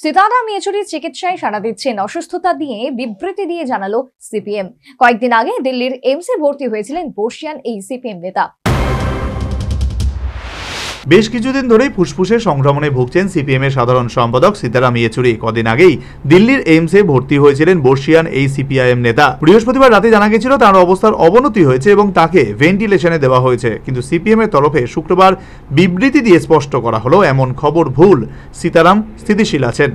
সীতারাম ইয়েচুরির চিকিৎসায় সাড়া দিচ্ছেন অসুস্থতা নিয়ে বিবৃতি দিয়ে জানালো সিপিএম। কয়েকদিন আগে দিল্লির এইমসে ভর্তি হয়েছিলেন বর্ষিয়ান এই সিপিএম নেতা। বেশ কিছুদিন ধরেই ফুসফুসের সংক্রমণে ভুগছেন সিপিএম এর সাধারণ সম্পাদক সীতারাম ইয়েচুরি। কদিন আগেই দিল্লির এইমসে ভর্তি হয়েছিলেন বর্ষিয়ান এই সিপিআইএম নেতা। বৃহস্পতিবার রাতে জানা গেছিল তার অবস্থার অবনতি হয়েছে এবং তাকে ভেন্টিলেশনে দেওয়া হয়েছে, কিন্তু সিপিএম এর তরফে শুক্রবার বিবৃতি দিয়ে স্পষ্ট করা হলো এমন খবর ভুল, সীতারাম স্থিতিশীল আছেন।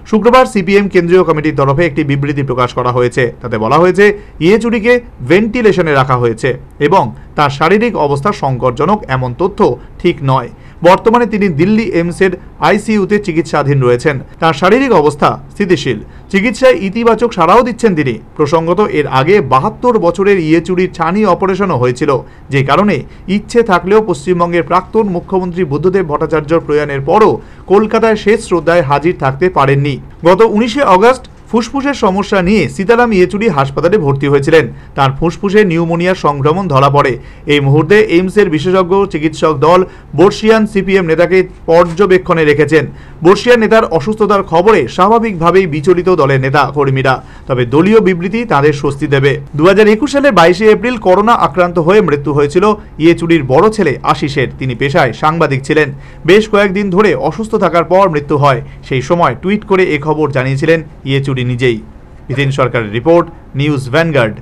শুক্রবার সিপিএম কেন্দ্রীয় কমিটির তরফে একটি বিবৃতি প্রকাশ করা হয়েছে। তাতে বলা হয়েছে ইয়েচুরিকে ভেন্টিলেশনে রাখা হয়েছে এবং তার শারীরিক অবস্থা সংকটজনক এমন তথ্য ঠিক নয়। বর্তমানে তিনি দিল্লি এইমসের আইসিইউতে চিকিৎসাধীন রয়েছেন। তার শারীরিক অবস্থা স্থিতিশীল, চিকিৎসায় ইতিবাচক সাড়াও দিচ্ছেন তিনি। প্রসঙ্গত এর আগে 72 বছরের ইয়েচুরির ছানি অপারেশনও হয়েছিল, যে কারণে ইচ্ছে থাকলেও পশ্চিমবঙ্গের প্রাক্তন মুখ্যমন্ত্রী বুদ্ধদেব ভট্টাচার্যর প্রয়াণের পরও কলকাতায় শেষ শ্রদ্ধায় হাজির থাকতে পারেননি। গত 19শে আগস্ট ফুসফুসের সমস্যা নিয়ে সীতারাম ইয়েচুরি হাসপাতালে ভর্তি হয়েছিলেন। তার ফুসফুসে নিউমোনিয়ার সংক্রমণ ধরা পড়ে। এই মুহূর্তে এইমসের বিশেষজ্ঞ চিকিৎসক দল বর্ষিয়ান সিপিএম নেতাকে পর্যবেক্ষণে রেখেছেন। বর্ষিয়ান নেতার অসুস্থতার খবরে স্বাভাবিকভাবেই বিচলিত দলের নেতা কর্মীরা, তবে দলীয় বিবৃতি তাদের স্বস্তি দেবে। 2021 সালের 22শে এপ্রিল করোনা আক্রান্ত হয়ে মৃত্যু হয়েছিল ইয়েচুরির বড় ছেলে আশিসের। তিনি পেশায় সাংবাদিক ছিলেন। বেশ কয়েকদিন ধরে অসুস্থ থাকার পর মৃত্যু হয়। সেই সময় টুইট করে এ খবর জানিয়েছিলেন ইয়েচুরি নিজেই। বিপিন সরকারের রিপোর্ট, নিউজ ভ্যানগার্ড।